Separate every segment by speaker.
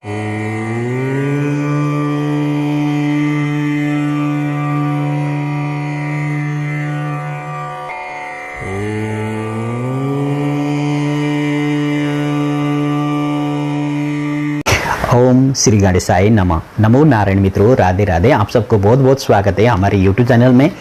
Speaker 1: ओम श्री गणेशाय नमः। नमो नारायण मित्रों, राधे राधे। आप सबको बहुत बहुत स्वागत है हमारे YouTube चैनल में।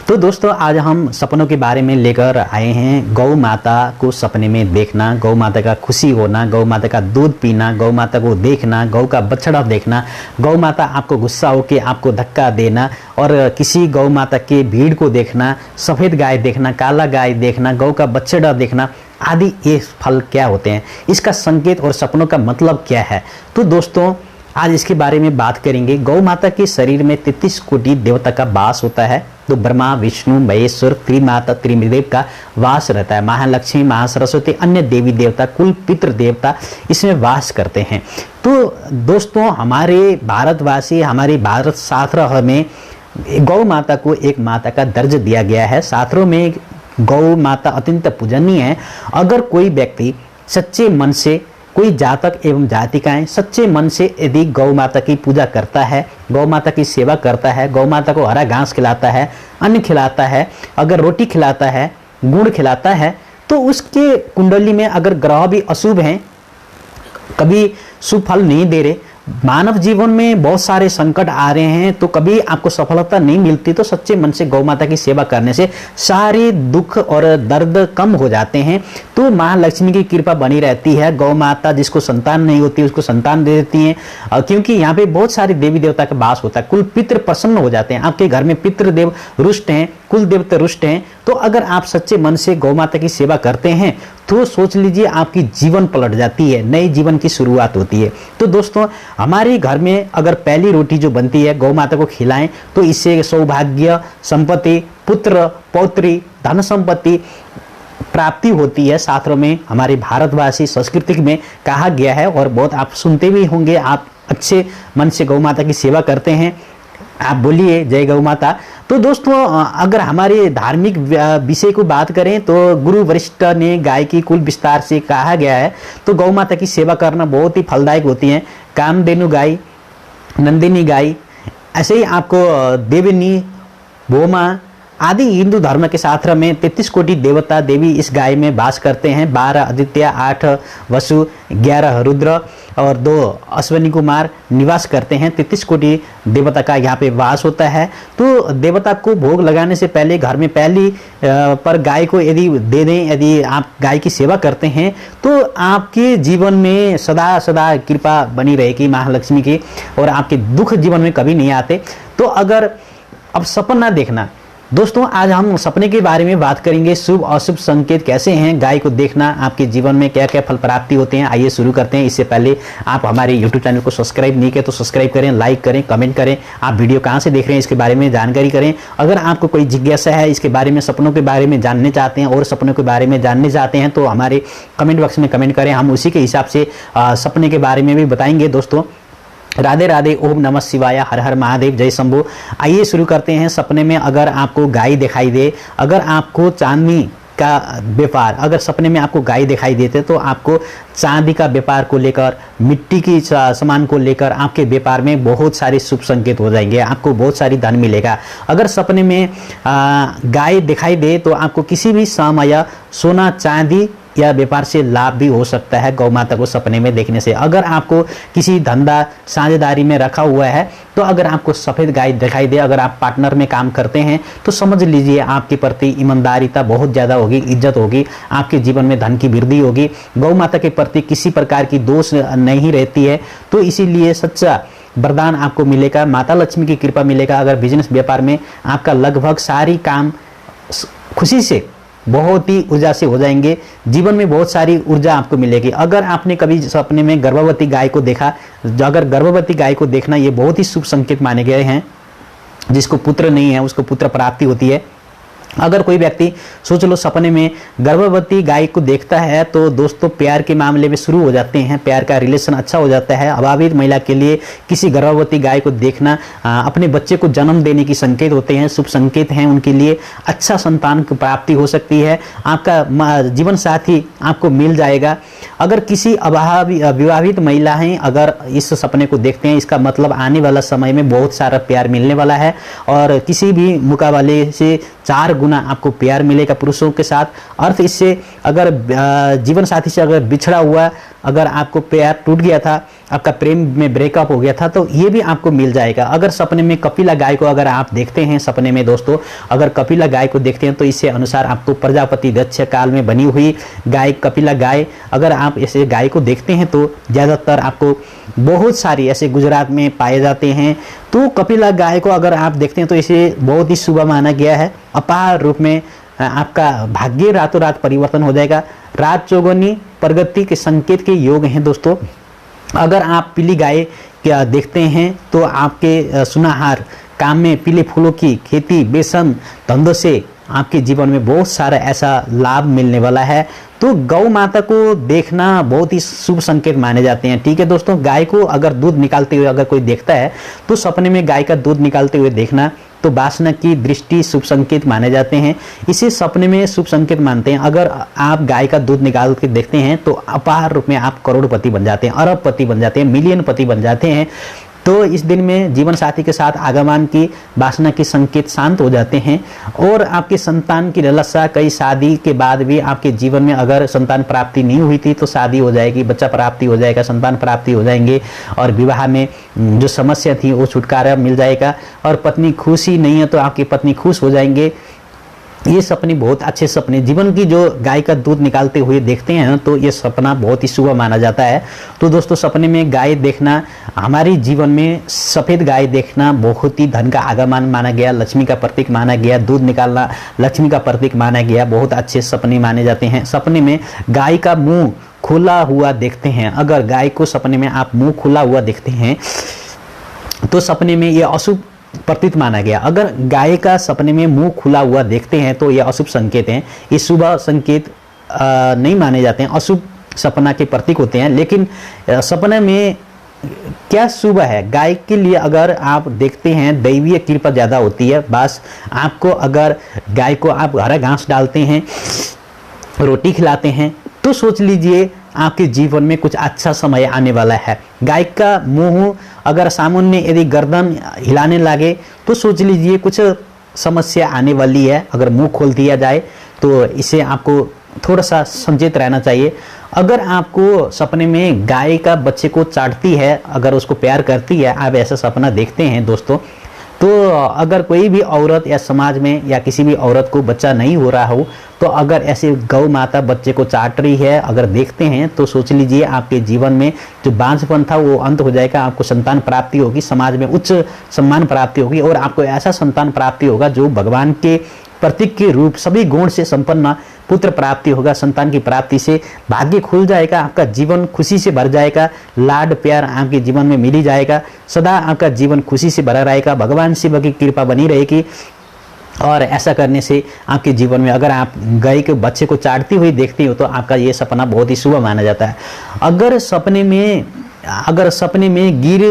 Speaker 1: तो दोस्तों, आज हम सपनों के बारे में लेकर आए हैं। गौ माता को सपने में देखना, गौ माता का खुशी होना, गौ माता का दूध पीना, गौ माता को देखना, गौ का बछड़ा देखना, गौ माता आपको गुस्सा होकर आपको धक्का देना, और किसी गौ माता के भीड़ को देखना, सफ़ेद गाय देखना, काला गाय देखना, गौ का बछड़ा देखना आदि, ये फल क्या होते हैं, इसका संकेत और सपनों का मतलब क्या है। तो दोस्तों, आज इसके बारे में बात करेंगे। गौ माता के शरीर में 33 कोटि देवता का वास होता है। तो ब्रह्मा, विष्णु, महेश्वर, त्रिमाता, त्रिदेव का वास रहता है। महालक्ष्मी, महासरस्वती, अन्य देवी देवता, कुल पितृ देवता इसमें वास करते हैं। तो दोस्तों, हमारे भारतवासी, हमारे भारत शास्त्र में गौ माता को एक माता का दर्जा दिया गया है। शास्त्रों में गौ माता अत्यंत पूजनीय है। अगर कोई व्यक्ति सच्चे मन से, कोई जातक एवं जातिकाएं सच्चे मन से यदि गौ माता की पूजा करता है, गौ माता की सेवा करता है, गौ माता को हरा घास खिलाता है, अन्न खिलाता है, अगर रोटी खिलाता है, गुड़ खिलाता है, तो उसके कुंडली में अगर ग्रह भी अशुभ हैं, कभी शुभ फल नहीं दे रहे, मानव जीवन में बहुत सारे संकट आ रहे हैं, तो कभी आपको सफलता नहीं मिलती, तो सच्चे मन से गौ माता की सेवा करने से सारे दुख और दर्द कम हो जाते हैं। तो महालक्ष्मी की कृपा बनी रहती है। गौ माता जिसको संतान नहीं होती उसको संतान दे देती हैं, क्योंकि यहाँ पे बहुत सारे देवी देवता का वास होता है। कुल पितृ प्रसन्न हो जाते हैं। आपके घर में पितृदेव रुष्ट हैं, कुल देवता रुष्ट हैं। तो अगर आप सच्चे मन से गौ माता की सेवा करते हैं तो सोच लीजिए आपकी जीवन पलट जाती है, नए जीवन की शुरुआत होती है। तो दोस्तों, हमारे घर में अगर पहली रोटी जो बनती है गौ माता को खिलाएं तो इससे सौभाग्य, संपत्ति, पुत्र पौत्री, धन संपत्ति प्राप्ति होती है। शास्त्रों में, हमारे भारतवासी संस्कृति में कहा गया है, और बहुत आप सुनते भी होंगे। आप अच्छे मन से गौ माता की सेवा करते हैं, आप बोलिए जय गौ माता। तो दोस्तों, अगर हमारे धार्मिक विषय को बात करें तो गुरु वशिष्ठ ने गाय की कुल विस्तार से कहा गया है। तो गौ माता की सेवा करना बहुत ही फलदायक होती है। कामधेनु गाय, नंदिनी गाय, ऐसे ही आपको देविनी, भोमा आदि हिंदू धर्म के शास्त्र में 33 कोटि देवता देवी इस गाय में वास करते हैं। 12 आदित्य, 8 वसु, 11 रुद्र और 2 अश्विनी कुमार निवास करते हैं। 33 कोटि देवता का यहाँ पे वास होता है। तो देवता को भोग लगाने से पहले घर में पहली पर गाय को यदि दे दें, यदि आप गाय की सेवा करते हैं तो आपके जीवन में सदा सदा कृपा बनी रहेगी महालक्ष्मी की, और आपके दुख जीवन में कभी नहीं आते। तो अगर अब सपना देखना, दोस्तों आज हम सपने के बारे में बात करेंगे। शुभ अशुभ संकेत कैसे हैं, गाय को देखना आपके जीवन में क्या क्या फल प्राप्ति होते हैं। आइए शुरू करते हैं। इससे पहले आप हमारे YouTube चैनल को सब्सक्राइब नहीं किया तो सब्सक्राइब करें, लाइक करें, कमेंट करें। आप वीडियो कहाँ से देख रहे हैं इसके बारे में जानकारी करें। अगर आपको कोई जिज्ञासा है इसके बारे में, सपनों के बारे में जानने चाहते हैं और सपनों के बारे में जानने चाहते हैं, तो हमारे कमेंट बॉक्स में कमेंट करें। हम उसी के हिसाब से सपने के बारे में भी बताएंगे। दोस्तों, राधे राधे, ओम नमः शिवाय, हर हर महादेव, जय शंभू। आइए शुरू करते हैं। सपने में अगर आपको गाय दिखाई दे, अगर आपको चांदी का व्यापार, अगर सपने में आपको गाय दिखाई देते तो आपको चांदी का व्यापार को लेकर, मिट्टी की सामान को लेकर आपके व्यापार में बहुत सारे शुभ संकेत हो जाएंगे, आपको बहुत सारी धन मिलेगा। अगर सपने में गाय दिखाई दे तो आपको किसी भी समय सोना, चांदी या व्यापार से लाभ भी हो सकता है गौ माता को सपने में देखने से। अगर आपको किसी धंधा साझेदारी में रखा हुआ है तो अगर आपको सफ़ेद गाय दिखाई दे, अगर आप पार्टनर में काम करते हैं तो समझ लीजिए आपके प्रति ईमानदारिता बहुत ज़्यादा होगी, इज्जत होगी, आपके जीवन में धन की वृद्धि होगी। गौ माता के प्रति किसी प्रकार की दोष नहीं रहती है, तो इसीलिए सच्चा वरदान आपको मिलेगा, माता लक्ष्मी की कृपा मिलेगा। अगर बिजनेस व्यापार में आपका लगभग सारी काम खुशी से, बहुत ही ऊर्जा से हो जाएंगे, जीवन में बहुत सारी ऊर्जा आपको मिलेगी। अगर आपने कभी सपने में गर्भवती गाय को देखा, अगर गर्भवती गाय को देखना ये बहुत ही शुभ संकेत माने गए हैं। जिसको पुत्र नहीं है उसको पुत्र प्राप्ति होती है। अगर कोई व्यक्ति सोच लो सपने में गर्भवती गाय को देखता है तो दोस्तों प्यार के मामले में शुरू हो जाते हैं, प्यार का रिलेशन अच्छा हो जाता है। अभावित महिला के लिए किसी गर्भवती गाय को देखना अपने बच्चे को जन्म देने की संकेत होते हैं, शुभ संकेत हैं उनके लिए। अच्छा संतान की प्राप्ति हो सकती है, आपका जीवन साथी आपको मिल जाएगा। अगर किसी विवाहित महिलाएं अगर इस सपने को देखते हैं, इसका मतलब आने वाला समय में बहुत सारा प्यार मिलने वाला है और किसी भी मुकाबले से 4 गुना आपको प्यार मिलेगा पुरुषों के साथ। अर्थ इससे अगर जीवन साथी से अगर बिछड़ा हुआ, अगर आपको प्यार टूट गया था, आपका प्रेम में ब्रेकअप हो गया था, तो ये भी आपको मिल जाएगा। अगर सपने में कपिला गाय को अगर आप देखते हैं, सपने में दोस्तों अगर कपिला गाय को देखते हैं तो इससे अनुसार आपको प्रजापति दक्ष काल में बनी हुई गाय कपिला गाय, अगर आप ऐसे गाय को देखते हैं तो ज़्यादातर आपको बहुत सारी ऐसे गुजरात में पाए जाते हैं। तो कपिला गाय को अगर आप देखते हैं तो इसे बहुत ही शुभ माना गया है। अपार रूप में आपका भाग्य रातों रात परिवर्तन हो जाएगा। रात चौगुनी प्रगति के संकेत के योग हैं दोस्तों। अगर आप पीली गाय क्या देखते हैं तो आपके सुनाहार काम में पीले फूलों की खेती, बेसन धंधों से आपके जीवन में बहुत सारा ऐसा लाभ मिलने वाला है। तो गौ माता को देखना बहुत ही शुभ संकेत माने जाते हैं। ठीक है दोस्तों, गाय को अगर दूध निकालते हुए अगर कोई देखता है तो सपने में गाय का दूध निकालते हुए देखना तो वासना की दृष्टि शुभ संकेत माने जाते हैं। इसे सपने में शुभ संकेत मानते हैं। अगर आप गाय का दूध निकाल के देखते हैं तो अपार रूप में आप करोड़पति बन जाते हैं, अरबपति बन जाते हैं, मिलियन पति बन जाते हैं। तो इस दिन में जीवन साथी के साथ आगमन की वासना के संकेत शांत हो जाते हैं और आपके संतान की लालसा, कई शादी के बाद भी आपके जीवन में अगर संतान प्राप्ति नहीं हुई थी तो शादी हो जाएगी, बच्चा प्राप्ति हो जाएगा, संतान प्राप्ति हो जाएंगे और विवाह में जो समस्या थी वो छुटकारा मिल जाएगा। और पत्नी खुशी नहीं है तो आपकी पत्नी खुश हो जाएंगे। ये सपने बहुत अच्छे सपने, जीवन की जो गाय का दूध निकालते हुए देखते हैं तो ये सपना बहुत ही शुभ माना जाता है। तो दोस्तों सपने में गाय देखना, हमारे जीवन में सफ़ेद गाय देखना बहुत ही धन का आगमन माना गया, लक्ष्मी का प्रतीक माना गया। दूध निकालना लक्ष्मी का प्रतीक माना गया। बहुत अच्छे सपने माने जाते हैं। सपने में गाय का मुंह खुला हुआ देखते हैं, अगर गाय को सपने में आप मुंह खुला हुआ देखते हैं तो सपने में ये अशुभ प्रतीत माना गया। अगर गाय का सपने में मुंह खुला हुआ देखते हैं तो यह अशुभ संकेत हैं। ये शुभ संकेत नहीं माने जाते हैं, अशुभ सपना के प्रतीक होते हैं। लेकिन सपने में क्या शुभ है गाय के लिए अगर आप देखते हैं, दैवीय कृपा ज़्यादा होती है। बस आपको अगर गाय को आप हरा घास डालते हैं, रोटी खिलाते हैं तो सोच लीजिए आपके जीवन में कुछ अच्छा समय आने वाला है। गाय का मुंह अगर सामान्य यदि गर्दन हिलाने लगे तो सोच लीजिए कुछ समस्या आने वाली है। अगर मुंह खोल दिया जाए तो इसे आपको थोड़ा सा सचेत रहना चाहिए। अगर आपको सपने में गाय का बच्चे को चाटती है, अगर उसको प्यार करती है, आप ऐसा सपना देखते हैं दोस्तों, तो अगर कोई भी औरत या समाज में या किसी भी औरत को बच्चा नहीं हो रहा हो तो अगर ऐसे गौ माता बच्चे को चाट रही है अगर देखते हैं तो सोच लीजिए आपके जीवन में जो बांझपन था वो अंत हो जाएगा। आपको संतान प्राप्ति होगी, समाज में उच्च सम्मान प्राप्ति होगी और आपको ऐसा संतान प्राप्ति होगा जो भगवान के प्रतीक के रूप सभी गुण से संपन्न पुत्र प्राप्ति होगा। संतान की प्राप्ति से भाग्य खुल जाएगा, आपका जीवन खुशी से भर जाएगा, लाड प्यार आपके जीवन में मिल ही जाएगा, सदा आपका जीवन खुशी से भरा रहेगा, भगवान शिव की कृपा बनी रहेगी। और ऐसा करने से आपके जीवन में अगर आप गाय के बच्चे को चाटती हुई देखती हो तो आपका ये सपना बहुत ही शुभ माना जाता है। अगर सपने में गिर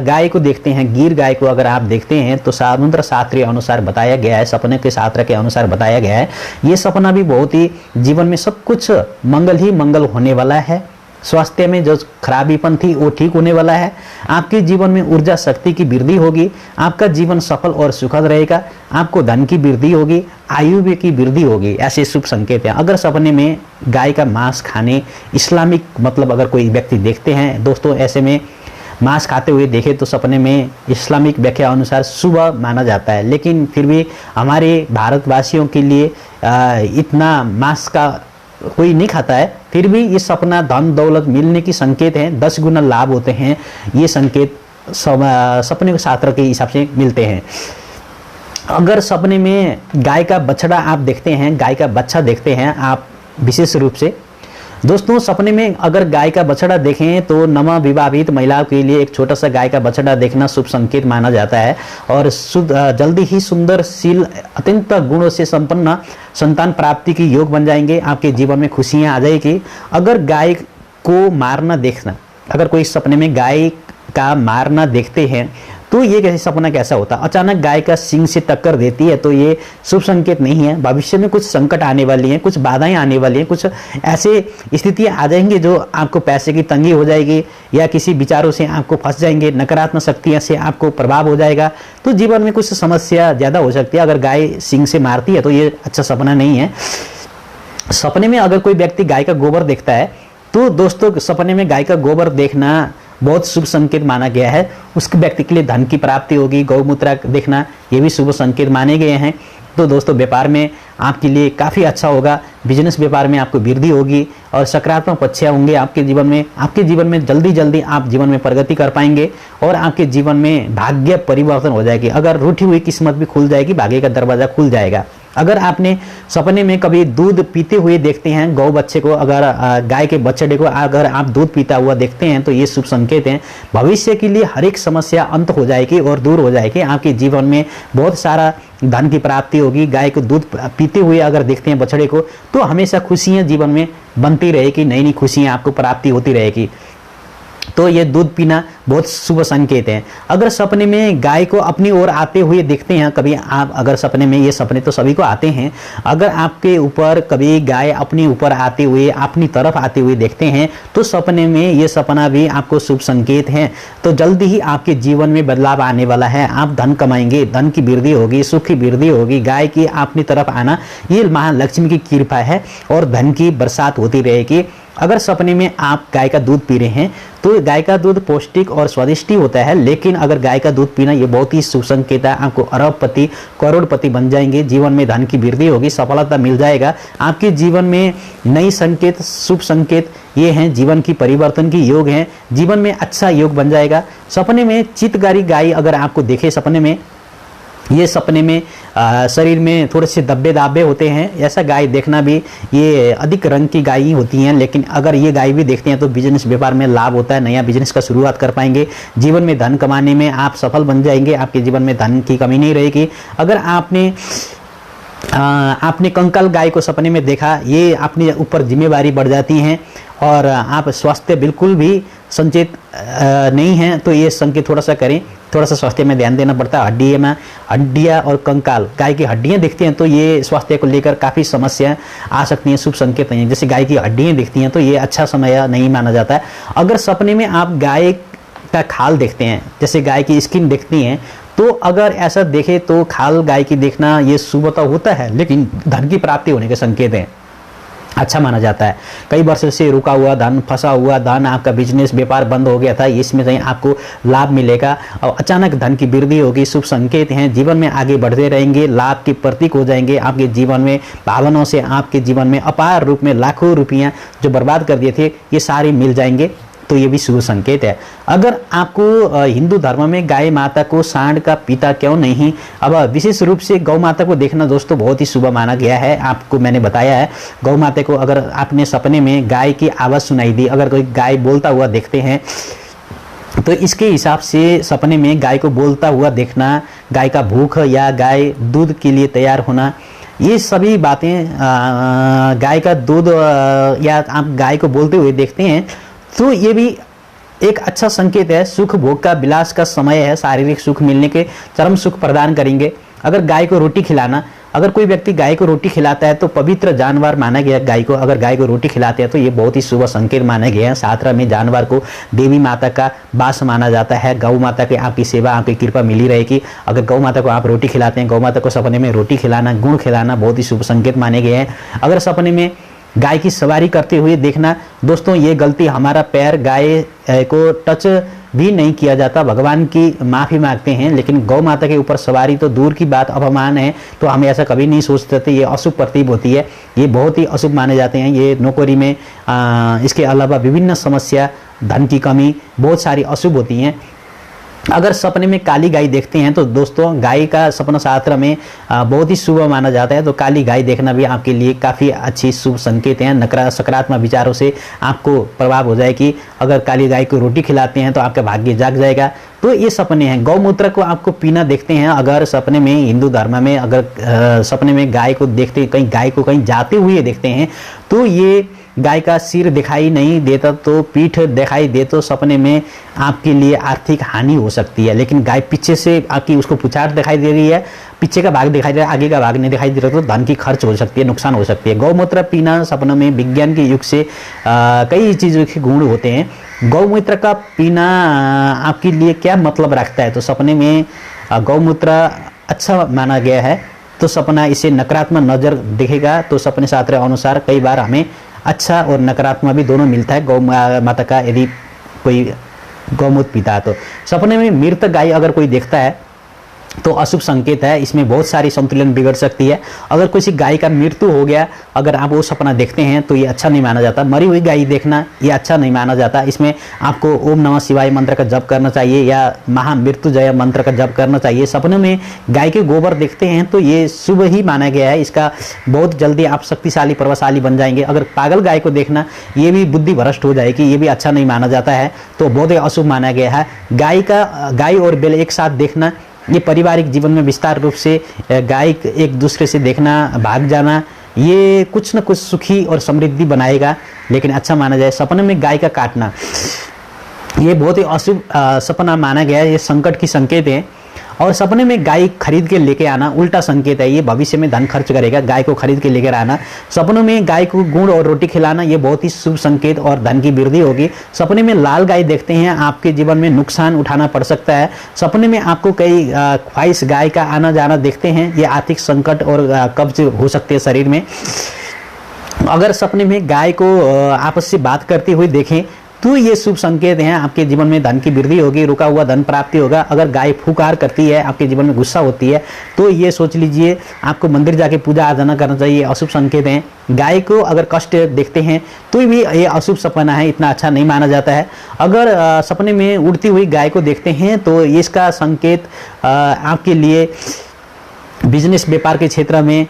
Speaker 1: गाय को देखते हैं, गिर गाय को अगर आप देखते हैं तो समुद्र शास्त्र के अनुसार बताया गया है, सपने के शास्त्र के अनुसार बताया गया है, ये सपना भी बहुत ही जीवन में सब कुछ मंगल ही मंगल होने वाला है। स्वास्थ्य में जो खराबीपन थी वो ठीक होने वाला है। आपके जीवन में ऊर्जा शक्ति की वृद्धि होगी, आपका जीवन सफल और सुखद रहेगा, आपको धन की वृद्धि होगी, आयु की वृद्धि होगी। ऐसे शुभ संकेत हैं। अगर सपने में गाय का मांस खाने इस्लामिक मतलब अगर कोई व्यक्ति देखते हैं दोस्तों, ऐसे में मांस खाते हुए देखे तो सपने में इस्लामिक व्याख्या अनुसार शुभ माना जाता है। लेकिन फिर भी हमारे भारतवासियों के लिए इतना मांस का कोई नहीं खाता है, फिर भी ये सपना धन दौलत मिलने की संकेत है, 10 गुना लाभ होते हैं। ये संकेत सपने के शास्त्र के हिसाब से मिलते हैं। अगर सपने में गाय का बछड़ा आप देखते हैं, गाय का बच्चा देखते हैं आप विशेष रूप से, दोस्तों सपने में अगर गाय का बछड़ा देखें तो नवविवाहित महिलाओं के लिए एक छोटा सा गाय का बछड़ा देखना शुभ संकेत माना जाता है और जल्दी ही सुंदरशील अत्यंत गुणों से संपन्न संतान प्राप्ति की योग बन जाएंगे। आपके जीवन में खुशियां आ जाएगी। अगर गाय को मारना देखना, अगर कोई सपने में गाय का मारना देखते हैं तो ये कैसे सपना कैसा होता है? अचानक गाय का सिंग से टक्कर देती है तो ये शुभ संकेत नहीं है। भविष्य में कुछ संकट आने वाली हैं, कुछ बाधाएं आने वाली हैं, कुछ ऐसे स्थितियां आ जाएंगी जो आपको पैसे की तंगी हो जाएगी या किसी विचारों से आपको फंस जाएंगे, नकारात्मक शक्तियां से आपको प्रभाव हो जाएगा। तो जीवन में कुछ समस्या ज़्यादा हो सकती है। अगर गाय सिंग से मारती है तो ये अच्छा सपना नहीं है। सपने में अगर कोई व्यक्ति गाय का गोबर देखता है तो दोस्तों सपने में गाय का गोबर देखना बहुत शुभ संकेत माना गया है। उसके व्यक्ति के लिए धन की प्राप्ति होगी। गौमूत्र देखना ये भी शुभ संकेत माने गए हैं। तो दोस्तों व्यापार में आपके लिए काफ़ी अच्छा होगा। बिजनेस व्यापार में आपको वृद्धि होगी और सकारात्मक पक्ष होंगे आपके जीवन में। आपके जीवन में जल्दी आप जीवन में प्रगति कर पाएंगे और आपके जीवन में भाग्य परिवर्तन हो जाएगी। अगर रूठी हुई किस्मत भी खुल जाएगी, भाग्य का दरवाजा खुल जाएगा। अगर आपने सपने में कभी दूध पीते हुए देखते हैं गौ बच्चे को, अगर गाय के बछड़े को अगर आप दूध पीता हुआ देखते हैं तो ये शुभ संकेत हैं। भविष्य के लिए हर एक समस्या अंत हो जाएगी और दूर हो जाएगी। आपके जीवन में बहुत सारा धन की प्राप्ति होगी। गाय को दूध पीते हुए अगर देखते हैं बछड़े को तो हमेशा खुशियां जीवन में बनती रहेगी, नई नई खुशियां आपको प्राप्ति होती रहेगी। तो ये दूध पीना बहुत शुभ संकेत है। अगर सपने में गाय को अपनी ओर आते हुए देखते हैं, कभी आप अगर सपने में, ये सपने तो सभी को आते हैं, अगर आपके ऊपर कभी गाय अपने ऊपर आते हुए अपनी तरफ आते हुए देखते हैं तो सपने में ये सपना भी आपको शुभ संकेत है। तो जल्दी ही आपके जीवन में बदलाव आने वाला है। आप धन कमाएंगे, धन की वृद्धि होगी, सुख की वृद्धि होगी। गाय की अपनी तरफ आना ये महालक्ष्मी की कृपा है और धन की बरसात होती रहेगी। अगर सपने में आप गाय का दूध पी रहे हैं तो गाय का दूध पौष्टिक और स्वादिष्ट होता है, लेकिन अगर गाय का दूध पीना ये बहुत ही शुभ संकेत है। आपको अरबपति करोड़पति बन जाएंगे। जीवन में धन की वृद्धि होगी, सफलता मिल जाएगा। आपके जीवन में नई संकेत, शुभ संकेत ये हैं, जीवन की परिवर्तन की योग हैं। जीवन में अच्छा योग बन जाएगा। सपने में चितगारी गाय अगर आपको देखे सपने में, ये सपने में शरीर में थोड़े से धब्बे दाबे होते हैं, ऐसा गाय देखना भी, ये अधिक रंग की गाय ही होती हैं। लेकिन अगर ये गाय भी देखते हैं तो बिजनेस व्यापार में लाभ होता है, नया बिजनेस का शुरुआत कर पाएंगे। जीवन में धन कमाने में आप सफल बन जाएंगे। आपके जीवन में धन की कमी नहीं रहेगी। अगर आपने कंकाल गाय को सपने में देखा, ये अपने ऊपर जिम्मेवारी बढ़ जाती हैं और आप स्वास्थ्य बिल्कुल भी संचेत नहीं हैं तो ये संकेत थोड़ा सा करें। थोड़ा सा स्वास्थ्य में ध्यान देना पड़ता है। हड्डियाँ और कंकाल गाय की हड्डियाँ दिखती हैं तो ये स्वास्थ्य को लेकर काफ़ी समस्याएं आ सकती हैं, शुभ संकेत नहीं है। जैसे गाय की हड्डियाँ दिखती हैं तो ये अच्छा समय नहीं माना जाता है। अगर सपने में आप गाय का खाल देखते हैं, जैसे गाय की स्किन देखती हैं, तो अगर ऐसा देखे तो खाल गाय की देखना ये शुभ तो होता है, लेकिन धन की प्राप्ति होने के संकेत हैं, अच्छा माना जाता है। कई वर्षों से रुका हुआ धन, फंसा हुआ धन, आपका बिजनेस व्यापार बंद हो गया था, इसमें से आपको लाभ मिलेगा और अचानक धन की वृद्धि होगी, शुभ संकेत हैं। जीवन में आगे बढ़ते रहेंगे, लाभ के प्रतीक हो जाएंगे। आपके जीवन में भावनाओं से आपके जीवन में अपार रूप में लाखों रुपया जो बर्बाद कर दिए थे ये सारे मिल जाएंगे, तो ये भी शुभ संकेत है। अगर आपको हिंदू धर्म में गाय माता को सांड का पिता क्यों नहीं, अब विशेष रूप से गौ माता को देखना दोस्तों बहुत ही शुभ माना गया है। आपको मैंने बताया है, गौ माता को अगर आपने सपने में गाय की आवाज़ सुनाई दी, अगर कोई गाय बोलता हुआ देखते हैं तो इसके हिसाब से सपने में गाय को बोलता हुआ देखना, गाय का भूख या गाय दूध के लिए तैयार होना, ये सभी बातें गाय का दूध या आप गाय को बोलते हुए देखते हैं तो ये भी एक अच्छा संकेत है। सुख भोग का विलास का समय है, शारीरिक सुख मिलने के चरम सुख प्रदान करेंगे। अगर गाय को रोटी खिलाना, अगर कोई व्यक्ति गाय को रोटी खिलाता है तो पवित्र जानवर माना गया गाय को। अगर गाय को रोटी खिलाते हैं तो ये बहुत ही शुभ संकेत माने गए हैं। शास्त्र में जानवर को देवी माता का वास माना जाता है। गौ माता की आपकी सेवा, आपकी कृपा मिली रहेगी। अगर गौ माता को आप रोटी खिलाते हैं, गौ माता को सपने में रोटी खिलाना, गुड़ खिलाना बहुत ही शुभ संकेत माने गए हैं। अगर सपने में गाय की सवारी करते हुए देखना, दोस्तों ये गलती, हमारा पैर गाय को टच भी नहीं किया जाता, भगवान की माफ़ी मांगते हैं, लेकिन गौ माता के ऊपर सवारी तो दूर की बात, अपमान है, तो हमें ऐसा कभी नहीं सोचते थे। ये अशुभ प्रतीत होती है, ये बहुत ही अशुभ माने जाते हैं। ये नौकरी में इसके अलावा विभिन्न समस्या, धन की कमी, बहुत सारी अशुभ होती हैं। अगर सपने में काली गाय देखते हैं तो दोस्तों गाय का सपना शास्त्र में बहुत ही शुभ माना जाता है। तो काली गाय देखना भी आपके लिए काफ़ी अच्छी शुभ संकेत हैं। सकारात्मक विचारों से आपको प्रभाव हो जाए कि अगर काली गाय को रोटी खिलाते हैं तो आपका भाग्य जाग जाएगा। तो ये सपने हैं। गौमूत्र को आपको पीना देखते हैं अगर सपने में, हिंदू धर्म में अगर सपने में गाय को देखते, कहीं गाय को कहीं जाते हुए देखते हैं तो ये गाय का सिर दिखाई नहीं देता तो पीठ दिखाई दे तो सपने में आपके लिए आर्थिक हानि हो सकती है। लेकिन गाय पीछे से आपकी उसको पुछाड़ दिखाई दे रही है, पीछे का भाग दिखाई दे रहा है, आगे का भाग नहीं दिखाई दे रहा तो धन की खर्च हो सकती है, नुकसान हो सकती है। गौमूत्र पीना सपनों में विज्ञान के युग से कई चीज़ों के गुण होते हैं। गौमूत्र का पीना आपके लिए क्या मतलब रखता है? तो सपने में गौमूत्र अच्छा माना गया है तो सपना इसे नकारात्मक नजर दिखेगा। तो सपने शास्त्र अनुसार कई बार हमें अच्छा और नकारात्मक भी दोनों मिलता है। गौ माता का यदि कोई गौमूत्र पीता है तो सपने में मृत गाय अगर कोई देखता है तो अशुभ संकेत है। इसमें बहुत सारी संतुलन बिगड़ सकती है। अगर किसी गाय का मृत्यु हो गया, अगर आप वो सपना देखते हैं तो ये अच्छा नहीं माना जाता। मरी हुई गाय देखना ये अच्छा नहीं माना जाता। इसमें आपको ओम नमः शिवाय मंत्र का जप करना चाहिए या महामृत्युंजय मंत्र का जप करना चाहिए। सपनों में गाय के गोबर देखते हैं तो ये शुभ ही माना गया है। इसका बहुत जल्दी आप शक्तिशाली प्रभावशाली बन जाएंगे। अगर पागल गाय को देखना ये भी बुद्धि भ्रष्ट हो जाएगी, ये भी अच्छा नहीं माना जाता है, तो बहुत ही अशुभ माना गया है। गाय और बैल एक साथ देखना, ये पारिवारिक जीवन में विस्तार रूप से गाय एक दूसरे से देखना, भाग जाना, ये कुछ न कुछ सुखी और समृद्धि बनाएगा, लेकिन अच्छा माना जाए। सपने में गाय का काटना ये बहुत ही अशुभ सपना माना गया है। ये संकट की संकेत है। और सपने में गाय खरीद के लेके आना उल्टा संकेत है। ये भविष्य में धन खर्च करेगा। गाय को खरीद के लेकर आना, सपनों में गाय को गुड़ और रोटी खिलाना ये बहुत ही शुभ संकेत और धन की वृद्धि होगी। सपने में लाल गाय देखते हैं आपके जीवन में नुकसान उठाना पड़ सकता है। सपने में आपको कई ख्वाहिश गाय का आना जाना देखते हैं, ये आर्थिक संकट और कब्ज हो सकते हैं शरीर में। अगर सपने में गाय को आपस से बात करते हुए देखें तो ये शुभ संकेत हैं। आपके जीवन में धन की वृद्धि होगी, रुका हुआ धन प्राप्ति होगा। अगर गाय फुकार करती है, आपके जीवन में गुस्सा होती है, तो ये सोच लीजिए आपको मंदिर जाके पूजा अर्चना करना चाहिए। अशुभ संकेत हैं। गाय को अगर कष्ट देखते हैं तो भी ये अशुभ सपना है, इतना अच्छा नहीं माना जाता है। अगर सपने में उड़ती हुई गाय को देखते हैं तो इसका संकेत आपके लिए बिजनेस व्यापार के क्षेत्र में,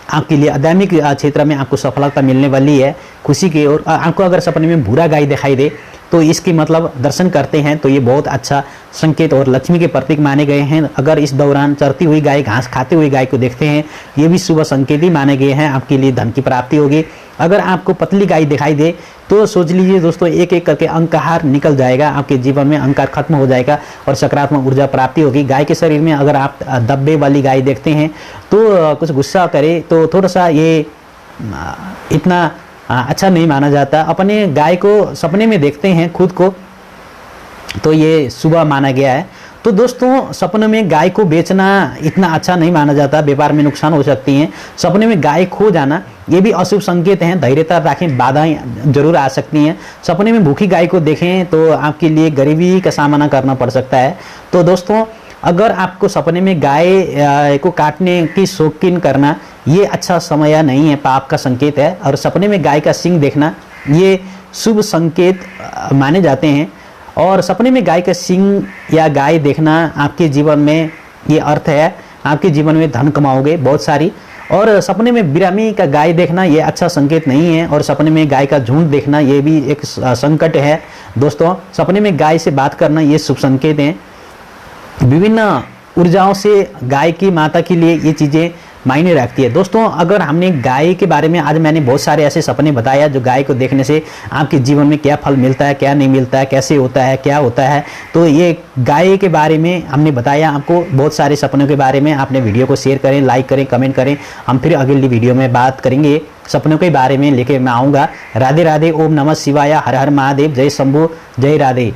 Speaker 1: आपके लिए आध्यात्मिक क्षेत्र में आपको सफलता मिलने वाली है, खुशी की ओर। आपको अगर सपने में भूरा गाय दिखाई दे तो इसकी मतलब दर्शन करते हैं तो ये बहुत अच्छा संकेत और लक्ष्मी के प्रतीक माने गए हैं। अगर इस दौरान चरती हुई गाय, घास खाते हुए गाय को देखते हैं, ये भी शुभ संकेत ही माने गए हैं। आपके लिए धन की प्राप्ति होगी। अगर आपको पतली गाय दिखाई दे तो सोच लीजिए दोस्तों एक एक करके अहंकार निकल जाएगा, आपके जीवन में अहंकार खत्म हो जाएगा और सकारात्मक ऊर्जा प्राप्ति होगी। गाय के शरीर में अगर आप दब्बे वाली गाय देखते हैं तो कुछ गुस्सा करे तो थोड़ा सा ये इतना अच्छा नहीं माना जाता। अपने गाय को सपने में देखते हैं खुद को तो ये शुभ माना गया है। तो दोस्तों सपने में गाय को बेचना इतना अच्छा नहीं माना जाता, व्यापार में नुकसान हो सकती हैं। सपने में गाय खो जाना ये भी अशुभ संकेत हैं। धैर्यता रखें, बाधाएं जरूर आ सकती हैं। सपने में भूखी गाय को देखें तो आपके लिए गरीबी का सामना करना पड़ सकता है। तो दोस्तों अगर आपको सपने में गाय को काटने की शौकीन करना ये अच्छा समय नहीं है, पाप का संकेत है। और सपने में गाय का सींग देखना ये शुभ संकेत माने जाते हैं। और सपने में गाय का सींग या गाय देखना आपके जीवन में ये अर्थ है, आपके जीवन में धन कमाओगे बहुत सारी। और सपने में बिरामी का गाय देखना ये अच्छा संकेत नहीं है। और सपने में गाय का झुंड देखना ये भी एक संकट है। दोस्तों सपने में गाय से बात करना ये शुभ संकेत हैं। विभिन्न ऊर्जाओं से गाय की माता के लिए ये चीज़ें मायने रखती है। दोस्तों अगर हमने गाय के बारे में, आज मैंने बहुत सारे ऐसे सपने बताया जो गाय को देखने से आपके जीवन में क्या फल मिलता है, क्या नहीं मिलता है, कैसे होता है, क्या होता है। तो ये गाय के बारे में हमने बताया आपको, बहुत सारे सपनों के बारे में। आपने वीडियो को शेयर करें, लाइक करें, कमेंट करें। हम फिर अगली वीडियो में बात करेंगे, सपनों के बारे में लेके मैं आऊँगा। राधे राधे, ओम नमः शिवाय, हर हर महादेव, जय शंभू, जय राधे।